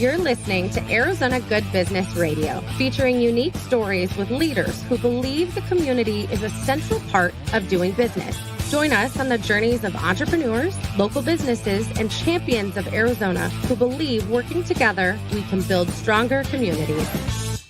You're listening to Arizona Good Business Radio, featuring unique stories with leaders who believe the community is a central part of doing business. Join us on the journeys of entrepreneurs, local businesses, and champions of Arizona who believe working together, we can build stronger communities.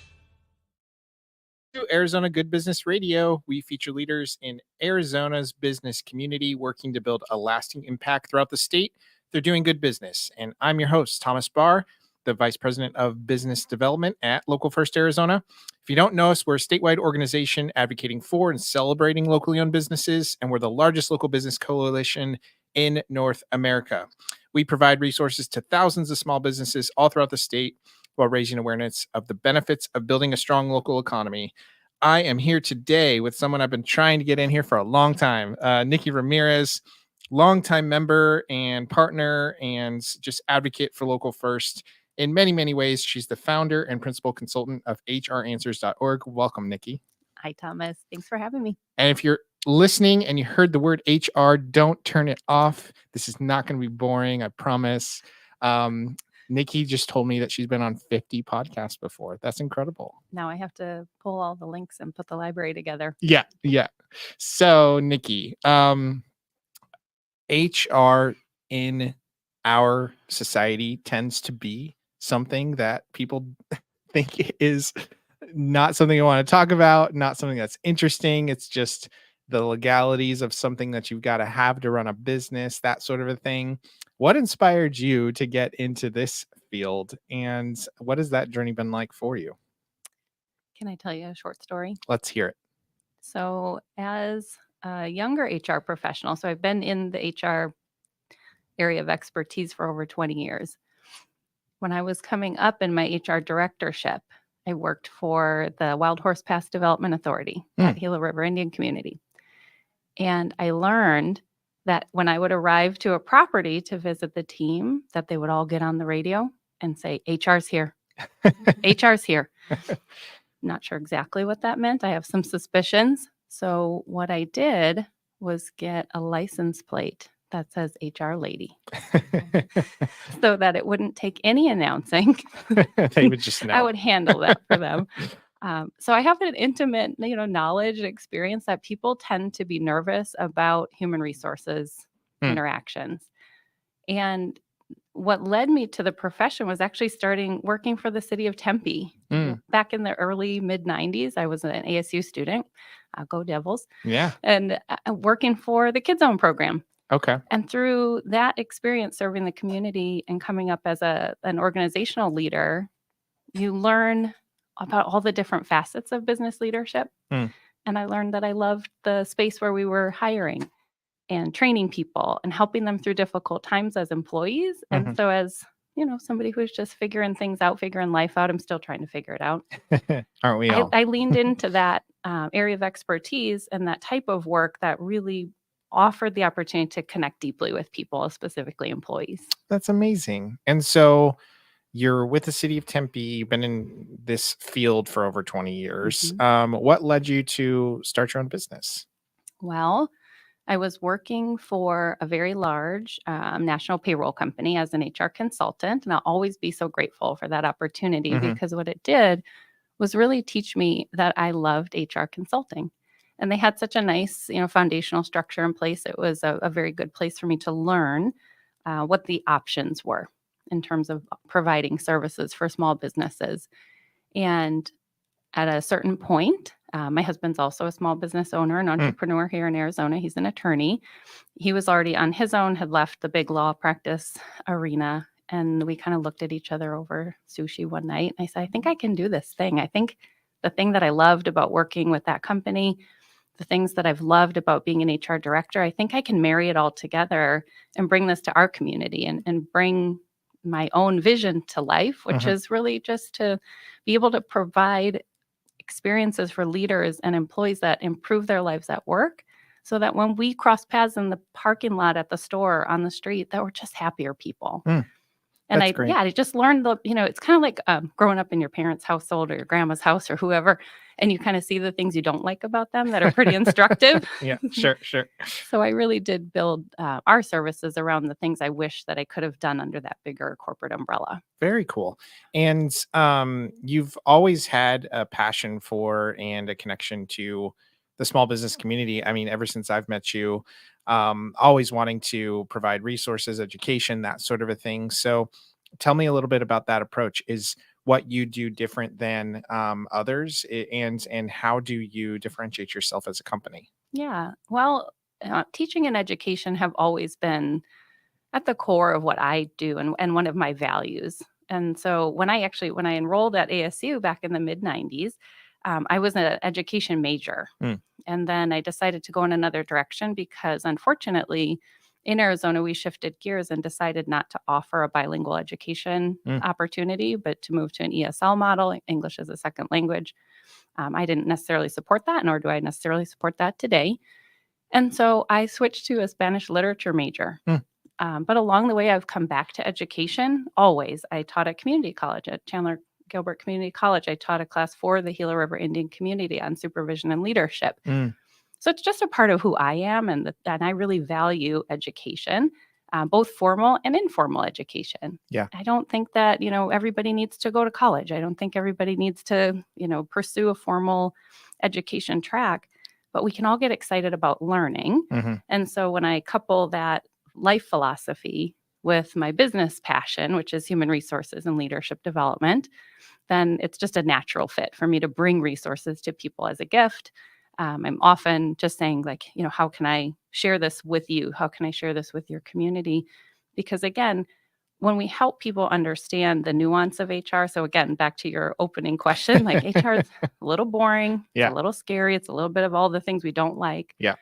To Arizona Good Business Radio, we feature leaders in Arizona's business community working to build a lasting impact throughout the state. They're doing good business. And I'm your host, Thomas Barr, the Vice President of Business Development at Local First Arizona. If you don't know us, we're a statewide organization advocating for and celebrating locally owned businesses, and we're the largest local business coalition in North America. We provide resources to thousands of small businesses all throughout the state while raising awareness of the benefits of building a strong local economy. I am here today with someone I've been trying to get in here for a long time, Nikki Ramirez, longtime member and partner and just advocate for Local First. In many, many ways, she's the founder and principal consultant of hranswers.org. Welcome, Nikki. Hi, Thomas. Thanks for having me. And if you're listening and you heard the word HR, don't turn it off. This is not going to be boring, I promise. Nikki just told me that she's been on 50 podcasts before. That's incredible. Now I have to pull all the links and put the library together. Yeah. So, Nikki, HR in our society tends to be something that people think is not something you want to talk about, not something that's interesting. It's just the legalities of something that you've got to have to run a business, that sort of a thing. What inspired you to get into this field, and what has that journey been like for you? Can I tell you a short story? Let's hear it. So as a younger HR professional, so I've been in the HR area of expertise for over 20 years. When I was coming up in my HR directorship, I worked for the Wild Horse Pass Development Authority at Gila River Indian Community. And I learned that when I would arrive to a property to visit the team, that they would all get on the radio and say, HR's here. HR's here. Not sure exactly what that meant. I have some suspicions. So what I did was get a license plate that says HR lady so that it wouldn't take any announcing. They would just know. I would handle that for them. So I have an intimate, knowledge and experience that people tend to be nervous about human resources interactions. And what led me to the profession was actually working for the city of Tempe. Back in the early mid-90s, I was an ASU student, go Devils. Yeah. And working for the Kids Zone program. Okay. And through that experience serving the community and coming up as an organizational leader, you learn about all the different facets of business leadership. And I learned that I loved the space where we were hiring and training people and helping them through difficult times as employees. And so as, somebody who's just figuring things out, figuring life out, I'm still trying to figure it out. Aren't we all? I leaned into that area of expertise and that type of work that really offered the opportunity to connect deeply with people, specifically employees. That's amazing. And so you're with the city of Tempe. You've been in this field for over 20 years. What led you to start your own business? Well, I was working for a very large national payroll company as an HR consultant, and I'll always be so grateful for that opportunity because what it did was really teach me that I loved HR consulting. And they had such a nice, foundational structure in place. It was a very good place for me to learn what the options were in terms of providing services for small businesses. And at a certain point, my husband's also a small business owner and entrepreneur here in Arizona. He's an attorney. He was already on his own, had left the big law practice arena. And we kind of looked at each other over sushi one night. And I said, I think I can do this thing. I think the thing that I loved about working with that company, the things that I've loved about being an HR director, I think I can marry it all together and bring this to our community and bring my own vision to life, which is really just to be able to provide experiences for leaders and employees that improve their lives at work so that when we cross paths in the parking lot at the store on the street, that we're just happier people. And That's great. I just learned it's kind of like growing up in your parents' household or your grandma's house or whoever, and you kind of see the things you don't like about them that are pretty instructive. Yeah, sure, sure. So I really did build our services around the things I wish that I could have done under that bigger corporate umbrella. Very cool. And you've always had a passion for and a connection to the small business community. I mean, ever since I've met you, always wanting to provide resources, education, that sort of a thing. So tell me a little bit about that approach. Is what you do different than others? And how do you differentiate yourself as a company? Yeah. Well, teaching and education have always been at the core of what I do and one of my values. And so when I enrolled at ASU back in the mid 90s, I was an education major. Mm, And then I decided to go in another direction because unfortunately, in Arizona, we shifted gears and decided not to offer a bilingual education mm, opportunity, but to move to an ESL model, English as a second language. I didn't necessarily support that, nor do I necessarily support that today. And so I switched to a Spanish literature major. mm, But along the way, I've come back to education always. I taught at community college at Chandler Gilbert Community College. I taught a class for the Gila River Indian community on supervision and leadership. mm. So it's just a part of who I am, and I really value education, both formal and informal education. Yeah. I don't think that everybody needs to go to college. I don't think everybody needs to pursue a formal education track, but we can all get excited about learning. Hmm. And so when I couple that life philosophy with my business passion, which is human resources and leadership development, then it's just a natural fit for me to bring resources to people as a gift. I'm often just saying, like, how can I share this with you? How can I share this with your community? Because again, when we help people understand the nuance of HR, so again, back to your opening question, like HR is a little boring, it's Yeah. a little scary, it's a little bit of all the things we don't like. Yeah.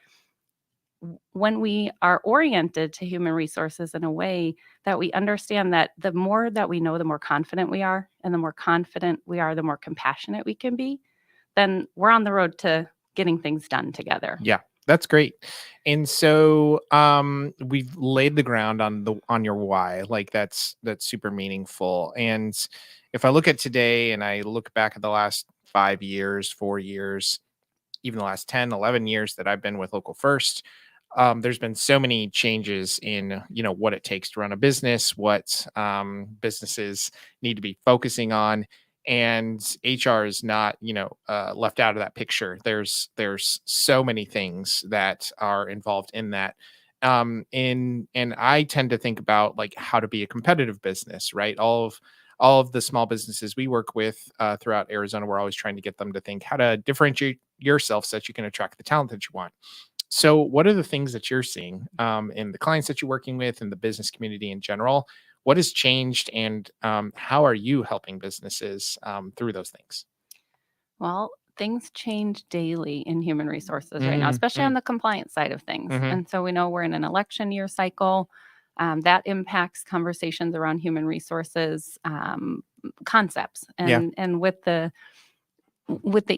When we are oriented to human resources in a way that we understand that the more that we know, the more confident we are, and the more confident we are, the more compassionate we can be, then we're on the road to getting things done together. Yeah, that's great. And so we've laid the ground on your why. Like that's super meaningful. And if I look at today and I look back at the last 5 years, 4 years, even the last 10, 11 years that I've been with Local First, there's been so many changes in what it takes to run a business, what businesses need to be focusing on, and HR is not left out of that picture. There's so many things that are involved in that. And I tend to think about like how to be a competitive business, right? All of the small businesses we work with throughout Arizona, we're always trying to get them to think how to differentiate yourself so that you can attract the talent that you want. So, what are the things that you're seeing in the clients that you're working with and the business community in general? What has changed, and how are you helping businesses through those things? Well, things change daily in human resources right now, especially Mm-hmm. on the compliance side of things. Mm-hmm. And so we know we're in an election year cycle. That impacts conversations around human resources concepts. Yeah. And with the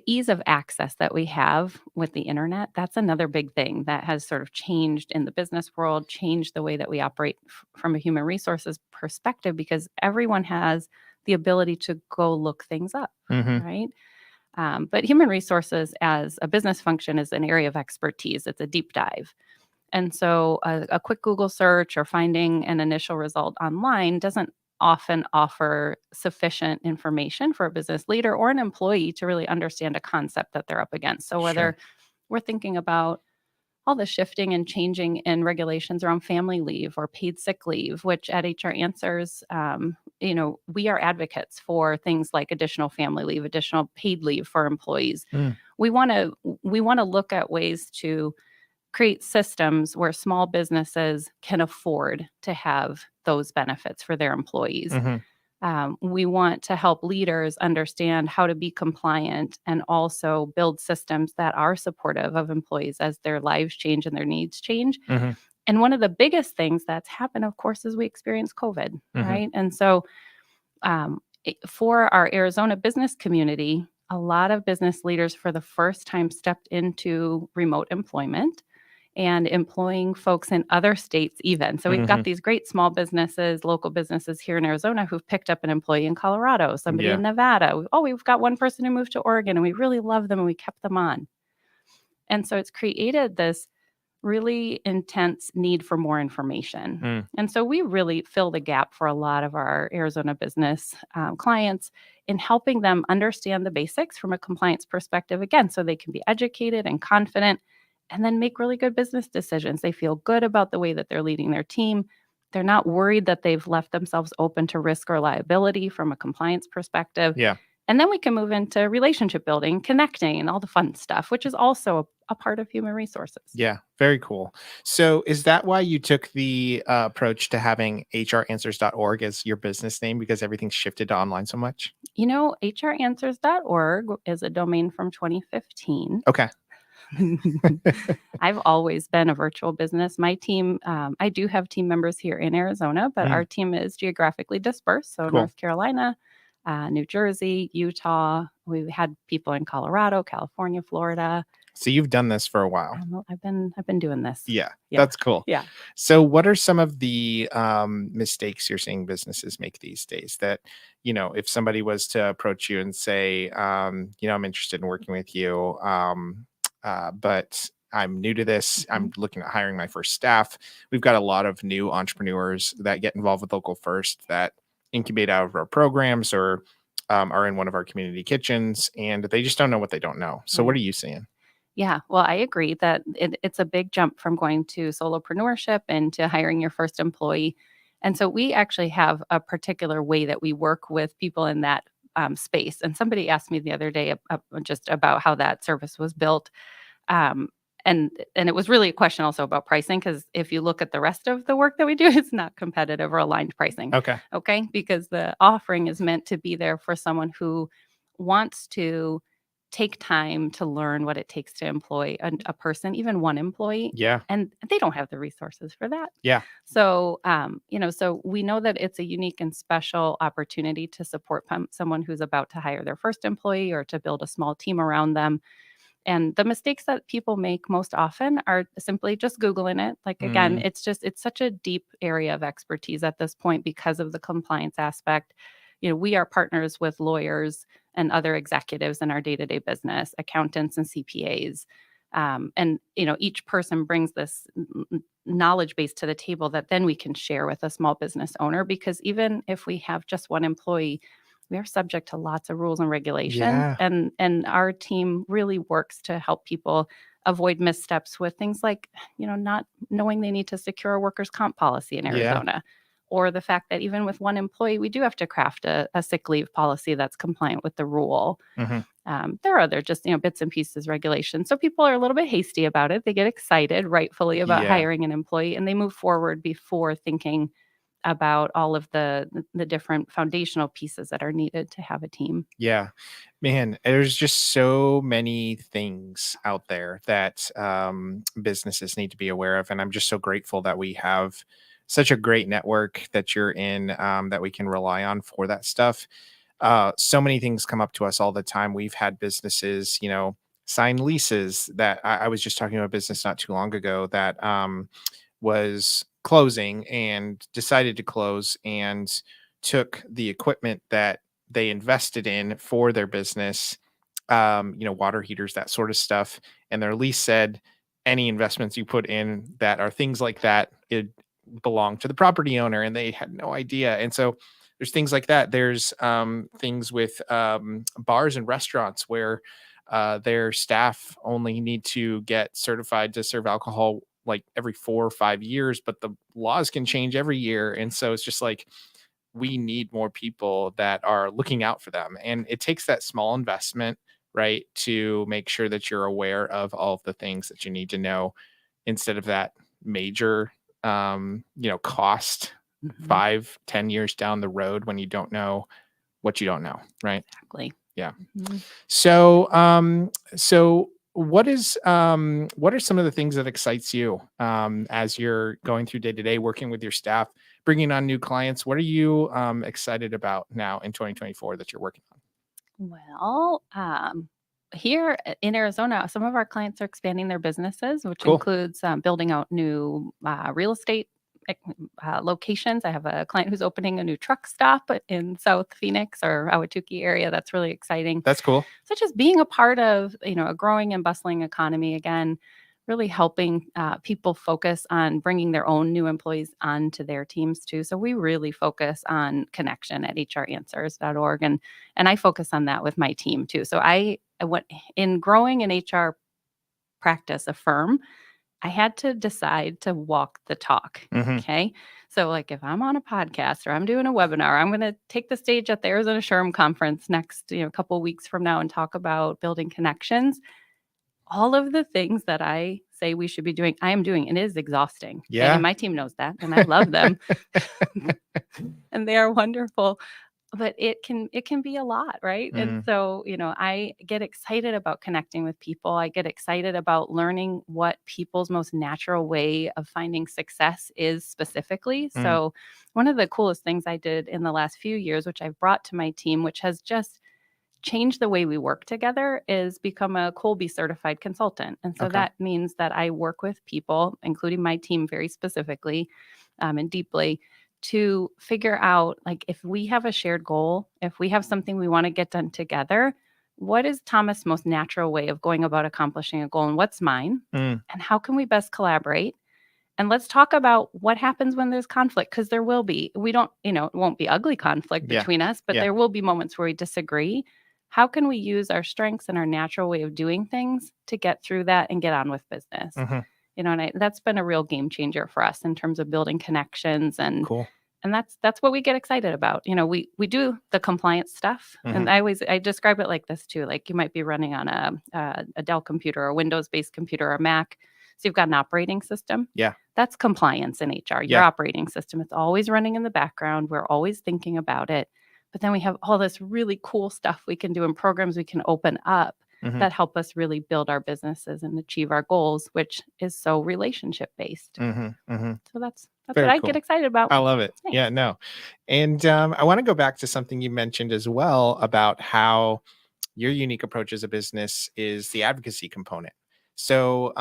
ease of access that we have with the internet, that's another big thing that has sort of changed in the business world, changed the way that we operate from a human resources perspective, because everyone has the ability to go look things up, Mm-hmm. right? But human resources as a business function is an area of expertise. It's a deep dive. And so a quick Google search or finding an initial result online doesn't often offer sufficient information for a business leader or an employee to really understand a concept that they're up against. So Sure. whether we're thinking about all the shifting and changing in regulations around family leave or paid sick leave, which at HR Answers, we are advocates for things like additional family leave, additional paid leave for employees. Mm, We want to look at ways to create systems where small businesses can afford to have those benefits for their employees. mm-hmm. We want to help leaders understand how to be compliant and also build systems that are supportive of employees as their lives change and their needs change. Mm-hmm. And one of the biggest things that's happened, of course, is we experienced COVID, Mm-hmm. right? And so for our Arizona business community, a lot of business leaders for the first time stepped into remote employment. and employing folks in other states even. So we've Mhm. got these great small businesses, local businesses here in Arizona who've picked up an employee in Colorado, somebody Yeah. in Nevada. Oh, we've got one person who moved to Oregon and we really love them and we kept them on. And so it's created this really intense need for more information. Mm. And so we really fill the gap for a lot of our Arizona business clients in helping them understand the basics from a compliance perspective, again, so they can be educated and confident and then make really good business decisions. They feel good about the way that they're leading their team. They're not worried that they've left themselves open to risk or liability from a compliance perspective. Yeah. And then we can move into relationship building, connecting, and all the fun stuff, which is also a part of human resources. Yeah. Very cool. So is that why you took the approach to having hranswers.org as your business name, because everything's shifted to online so much? You know, hranswers.org is a domain from 2015. Okay. I've always been a virtual business. My team, I do have team members here in Arizona, but Mm. our team is geographically dispersed. So Cool. North Carolina, New Jersey, Utah. We've had people in Colorado, California, Florida. So you've done this for a while. I've been doing this. Yeah, Yeah. that's cool. Yeah. So what are some of the mistakes you're seeing businesses make these days that, if somebody was to approach you and say, I'm interested in working with you, but I'm new to this. I'm looking at hiring my first staff. We've got a lot of new entrepreneurs that get involved with Local First that incubate out of our programs or are in one of our community kitchens, and they just don't know what they don't know. So what Right. are you seeing? Yeah, well, I agree that it's a big jump from going to solopreneurship and to hiring your first employee. And so we actually have a particular way that we work with people in that space. And somebody asked me the other day just about how that service was built. Um, and it was really a question also about pricing, because if you look at the rest of the work that we do, it's not competitive or aligned pricing. Okay. Okay, because the offering is meant to be there for someone who wants to take time to learn what it takes to employ a person, even one employee, Yeah. and they don't have the resources for that. Yeah. So, so we know that it's a unique and special opportunity to support someone who's about to hire their first employee or to build a small team around them. And the mistakes that people make most often are simply just Googling it. Like, again, Mm. it's such a deep area of expertise at this point because of the compliance aspect. We are partners with lawyers and other executives in our day-to-day business, accountants and CPAs. And each person brings this knowledge base to the table that then we can share with a small business owner, because even if we have just one employee, we are subject to lots of rules and regulations. Yeah. And our team really works to help people avoid missteps with things like, not knowing they need to secure a workers' comp policy in Yeah. Arizona, or the fact that even with one employee, we do have to craft a sick leave policy that's compliant with the rule. Mhm. There are other just, bits and pieces regulations. So people are a little bit hasty about it. They get excited, rightfully, about Yeah. hiring an employee, and they move forward before thinking about all of the different foundational pieces that are needed to have a team. Yeah. Man, there's just so many things out there that businesses need to be aware of. And I'm just so grateful that we have such a great network that you're in, that we can rely on for that stuff. So many things come up to us all the time. We've had businesses, sign leases that I was just talking to a business not too long ago that was closing and decided to close and took the equipment that they invested in for their business, water heaters, that sort of stuff. And their lease said any investments you put in that are things like that, it belong to the property owner, and they had no idea. And so there's things like that. There's things with bars and restaurants where their staff only need to get certified to serve alcohol like every 4 or 5 years, but the laws can change every year. And so it's just like, we need more people that are looking out for them. And it takes that small investment, right, to make sure that you're aware of all of the things that you need to know instead of that major, cost Mhm. 5-10 years down the road when you don't know what you don't know. Right. Exactly. Yeah. Mhm. So what are some of the things that excites you as you're going through day to day, working with your staff, bringing on new clients? What are you excited about now in 2024 that you're working on? Well, here in Arizona, some of our clients are expanding their businesses, which Cool. includes building out new real estate locations. I have a client who's opening a new truck stop in South Phoenix or Ahwatukee area. That's really exciting. That's cool. So just being a part of, a growing and bustling economy, again, really helping people focus on bringing their own new employees onto their teams too. So we really focus on connection at hranswers.org. And I focus on that with my team too. So I went in growing an HR practice, a firm, I had to decide to walk the talk. Mhm. Okay. So, like, if I'm on a podcast or I'm doing a webinar, I'm going to take the stage at the Arizona SHRM conference next, couple of weeks from now and talk about building connections. All of the things that I say we should be doing, I am doing. And it is exhausting. Okay? Yeah. And my team knows that. And I love them. And they are wonderful. But it can be a lot, right? And so, I get excited about connecting with people. I get excited about learning what people's most natural way of finding success is specifically. So one of the coolest things I did in the last few years, which I've brought to my team, which has just changed the way we work together, is become a Colby certified consultant. And so Okay. that means that I work with people, including my team very specifically and deeply, to figure out, like, if we have a shared goal, if we have something we want to get done together, what is Thomas' most natural way of going about accomplishing a goal, and what's mine? And how can we best collaborate? And let's talk about what happens when there's conflict, because there will be. We don't, it won't be ugly conflict between us, but there will be moments where we disagree. How can we use our strengths and our natural way of doing things to get through that and get on with business? And that's been a real game changer for us in terms of building connections. And Cool. and that's what we get excited about. We do the compliance stuff. And I describe it like this too. Like, you might be running on a Dell computer or a Windows-based computer or Mac. So you've got an operating system. Yeah. That's compliance in HR, your operating system. It's always running in the background. We're always thinking about it. But then we have all this really cool stuff we can do and programs we can open up that help us really build our businesses and achieve our goals, which is so relationship based. So that's Very what I cool. get excited about. I love it. Thanks. Yeah, no. And I want to go back to something you mentioned as well about how your unique approach as a business is the advocacy component. So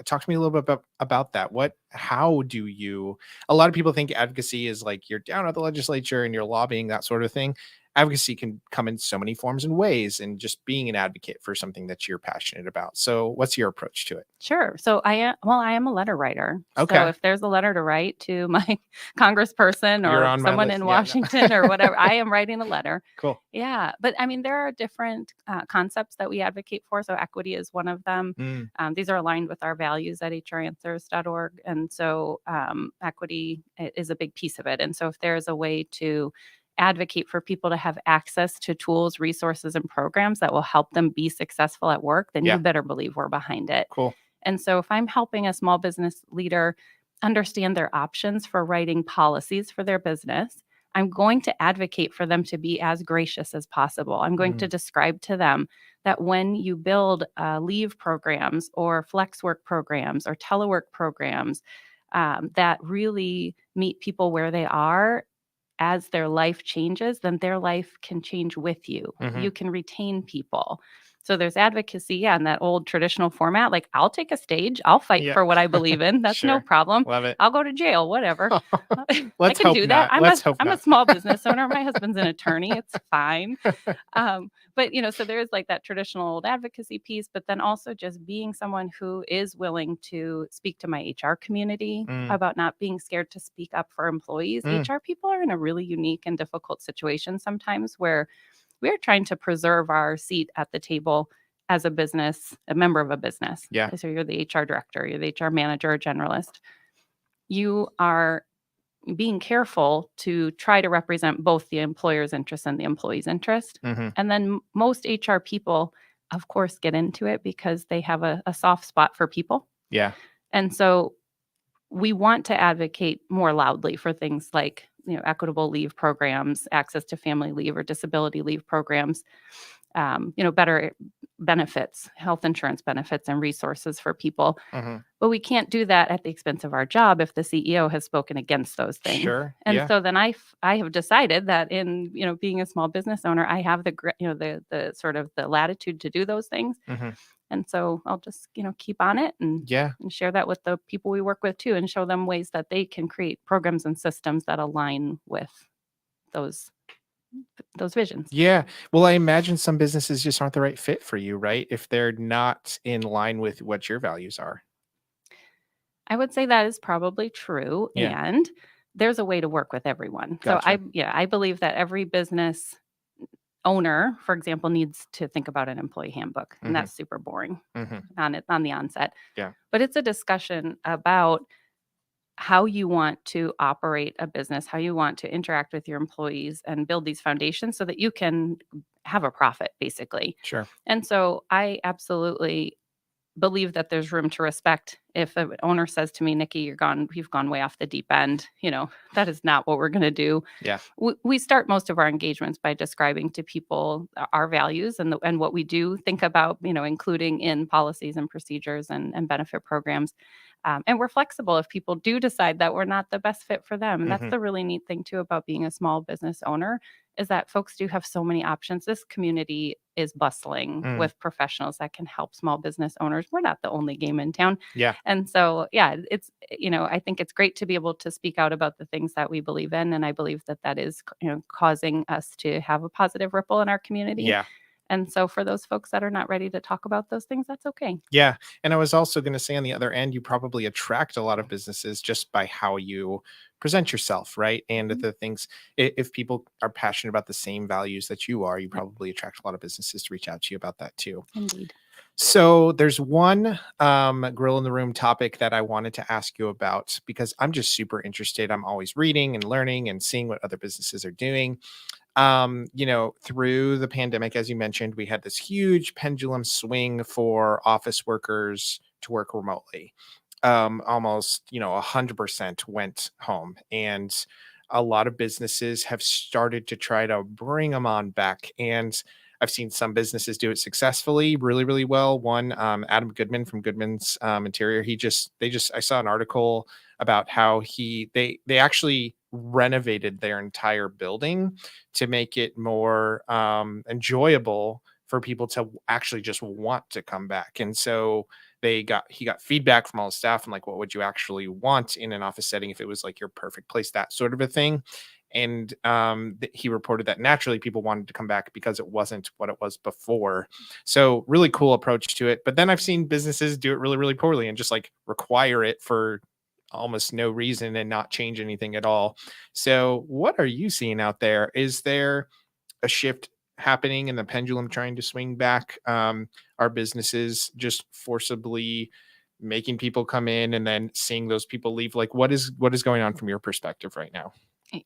talk to me a little bit about that. How do you, a lot of people think advocacy is like you're down at the legislature and you're lobbying, that sort of thing. Advocacy can come in so many forms and ways, and just being an advocate for something that you're passionate about. So what's your approach to it? Sure. So I am a letter writer. Okay. So if there's a letter to write to my congressperson You're or on my someone list. in Yeah, no. Washington or whatever, I am writing a letter. Cool. Yeah. But I mean, there are different concepts that we advocate for. So equity is one of them. These are aligned with our values at hranswers.org. And so equity is a big piece of it. And so if there's a way to advocate for people to have access to tools, resources, and programs that will help them be successful at work, then you better believe we're behind it. Cool. And so if I'm helping a small business leader understand their options for writing policies for their business, I'm going to advocate for them to be as gracious as possible. I'm going to describe to them that when you build leave programs or flex work programs or telework programs that really meet people where they are, as their life changes, then their life can change with you. You can retain people. So there's advocacy in that old traditional format. Like, I'll take a stage. I'll fight for what I believe in. That's no Sure. problem. Love it. I'll go to jail, whatever. I Let's can hope do that. not. I'm a small business owner. My husband's an attorney. It's fine. But, so there is like that traditional old advocacy piece, but then also just being someone who is willing to speak to my HR community about not being scared to speak up for employees. HR people are in a really unique and difficult situation sometimes where we're trying to preserve our seat at the table as a business, a member of a business. Yeah. So you're the HR director, you're the HR manager, or generalist. You are being careful to try to represent both the employer's interest and the employee's interest. And then most HR people, of course, get into it because they have a soft spot for people. Yeah. And so we want to advocate more loudly for things like, equitable leave programs, access to family leave or disability leave programs. better benefits, health insurance benefits and resources for people. Mhm. But we can't do that at the expense of our job if the CEO has spoken against those things. Sure. And Yeah. so then I have decided that in, being a small business owner, I have the sort of the latitude to do those things. Mhm. And so I'll just, keep on it Yeah. and share that with the people we work with too, and show them ways that they can create programs and systems that align with those visions. Yeah. Well, I imagine some businesses just aren't the right fit for you, right? If they're not in line with what your values are. I would say that is probably true, Yeah. and there's a way to work with everyone. So Gotcha. I believe that every business owner, for example, needs to think about an employee handbook, and Mhm. that's super boring Mhm. on the onset. Yeah. But it's a discussion about how you want to operate a business, how you want to interact with your employees and build these foundations so that you can have a profit, basically. Sure. And so I absolutely believe that there's room to respect if an owner says to me, Nikki, you've gone way off the deep end. That is not what we're going to do. Yeah. We start most of our engagements by describing to people our values and what we do think about, including in policies and procedures and benefit programs. And we're flexible if people do decide that we're not the best fit for them. And that's Mhm. the really neat thing too about being a small business owner, is that folks do have so many options. This community is bustling Mm. with professionals that can help small business owners. We're not the only game in town. Yeah. And so, yeah, I think it's great to be able to speak out about the things that we believe in. And I believe that that is, causing us to have a positive ripple in our community. Yeah. And so for those folks that are not ready to talk about those things, that's okay. Yeah. And I was also going to say on the other end, you probably attract a lot of businesses just by how you present yourself, right? And Mhm. the things, if people are passionate about the same values that you are, you Yep. probably attract a lot of businesses to reach out to you about that too. Indeed. So there's one grill in the room topic that I wanted to ask you about because I'm just super interested. I'm always reading and learning and seeing what other businesses are doing. Through the pandemic, as you mentioned, we had this huge pendulum swing for office workers to work remotely. Almost, 100% went home. And a lot of businesses have started to try to bring them on back. And I've seen some businesses do it successfully, really, really well. One, Adam Goodman from Goodman's Interior, I saw an article about how they actually renovated their entire building to make it more enjoyable for people to actually just want to come back. And so he got feedback from all the staff and like, what would you actually want in an office setting if it was like your perfect place, that sort of a thing. And he reported that naturally people wanted to come back because it wasn't what it was before. So really cool approach to it. But then I've seen businesses do it really, really poorly and just like require it for almost no reason and not change anything at all. So what are you seeing out there? Is there a shift happening and the pendulum trying to swing back? Are businesses just forcibly making people come in and then seeing those people leave? Like what is going on from your perspective right now?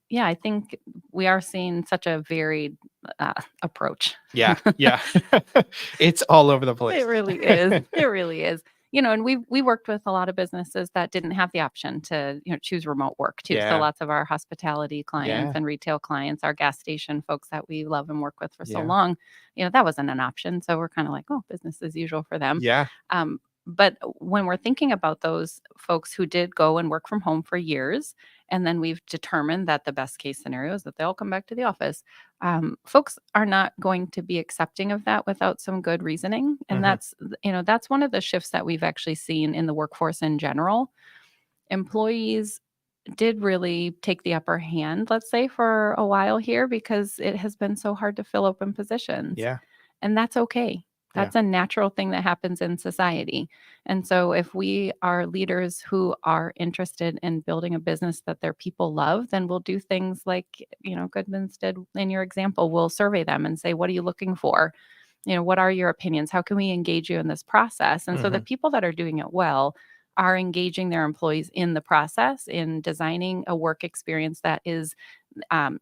Yeah, I think we are seeing such a varied approach. Yeah. Yeah. It's all over the place. It really is. It really is. And we worked with a lot of businesses that didn't have the option to, choose remote work too. So Yeah. lots of our hospitality clients Yeah. and retail clients, our gas station folks that we love and work with for so Yeah. long, that wasn't an option. So we're kind of like, oh, business as usual for them. Yeah. But when we're thinking about those folks who did go and work from home for years, and then we've determined that the best case scenario is that they all come back to the office, folks are not going to be accepting of that without some good reasoning. And Mhm. that's one of the shifts that we've actually seen in the workforce in general. Employees did really take the upper hand, let's say, for a while here because it has been so hard to fill open positions. Yeah. And that's okay. Yeah. That's a natural thing that happens in society. And so if we are leaders who are interested in building a business that their people love, then we'll do things like, Goodman's did in your example. We'll survey them and say, what are you looking for? What are your opinions? How can we engage you in this process? And so the Mhm. people that are doing it well are engaging their employees in the process, in designing a work experience that is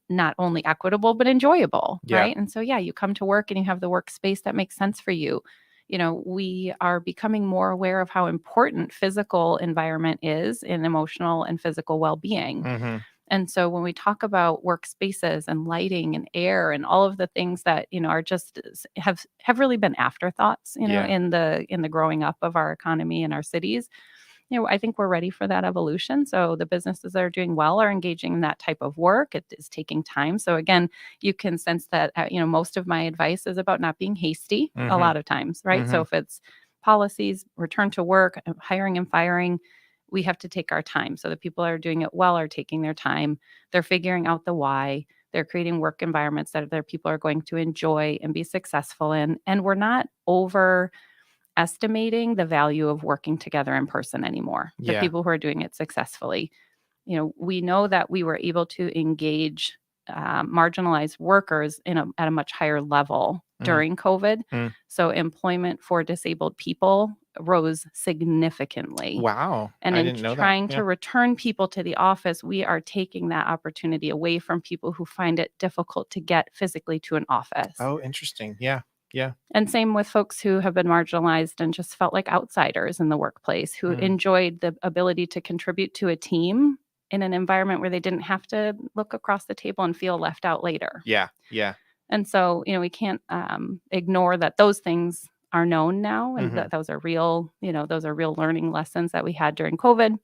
not only equitable but enjoyable, Yeah. right? And so, yeah, you come to work and you have the workspace that makes sense for you. We are becoming more aware of how important physical environment is in emotional and physical well-being. Mhm. And so when we talk about workspaces and lighting and air and all of the things that, are just have really been afterthoughts, Yeah. in the growing up of our economy and our cities, I think we're ready for that evolution. So the businesses that are doing well are engaging in that type of work. It is taking time. So again, you can sense that, most of my advice is about not being hasty a lot of times, right? So if it's policies, return to work, hiring and firing, we have to take our time. So the people that are doing it well are taking their time. They're figuring out the why. They're creating work environments that their people are going to enjoy and be successful in. And we're not overestimating the value of working together in person anymore. The Yeah. people who are doing it successfully. We know that we were able to engage marginalized workers at a much higher level during COVID. So employment for disabled people rose significantly. Wow. And I in didn't know trying that. to return people to the office, we are taking that opportunity away from people who find it difficult to get physically to an office. Oh, interesting. Yeah. Yeah. And same with folks who have been marginalized and just felt like outsiders in the workplace, who enjoyed the ability to contribute to a team in an environment where they didn't have to look across the table and feel left out later. Yeah. Yeah. And so, we can't ignore that those things are known now, and that those are real, those are real learning lessons that we had during COVID.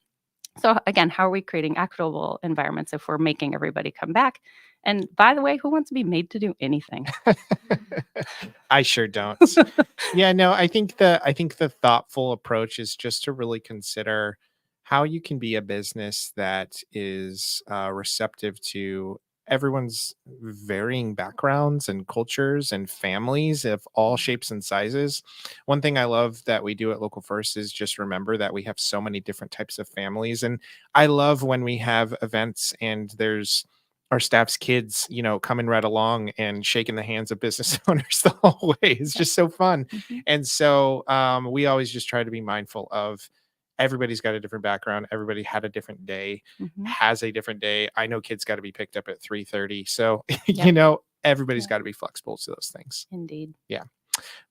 So again, how are we creating equitable environments if we're making everybody come back? And by the way, who wants to be made to do anything? I sure don't. Yeah, no, I think the thoughtful approach is just to really consider how you can be a business that is receptive to everyone's varying backgrounds and cultures and families of all shapes and sizes. One thing I love that we do at Local First is just remember that we have so many different types of families. And I love when we have events and there's our staff's kids, coming right along and shaking the hands of business owners the whole way. It's just so fun. And so we always just try to be mindful of everybody's got a different background. Everybody had a different day, has a different day. I know kids got to be picked up at 3:30. So, everybody's got to be flexible to those things. Indeed. Yeah.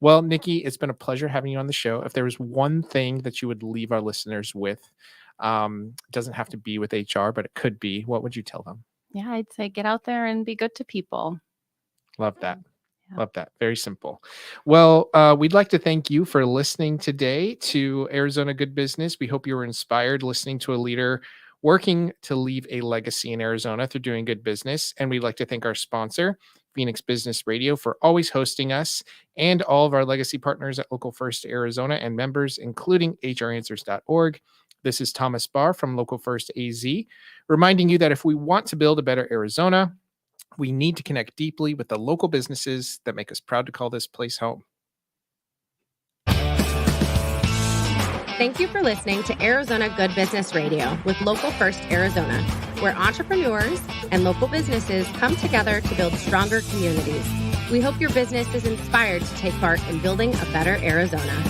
Well, Nikki, it's been a pleasure having you on the show. If there was one thing that you would leave our listeners with, doesn't have to be with HR, but it could be, what would you tell them? Yeah, I'd say get out there and be good to people. Love that. Yeah. Love that. Very simple. Well, we'd like to thank you for listening today to Arizona Good Business. We hope you were inspired listening to a leader working to leave a legacy in Arizona through doing good business. And we'd like to thank our sponsor, Phoenix Business Radio, for always hosting us, and all of our legacy partners at Local First Arizona and members, including hranswers.org. This is Thomas Barr from Local First AZ, reminding you that if we want to build a better Arizona, we need to connect deeply with the local businesses that make us proud to call this place home. Thank you for listening to Arizona Good Business Radio with Local First Arizona, where entrepreneurs and local businesses come together to build stronger communities. We hope your business is inspired to take part in building a better Arizona.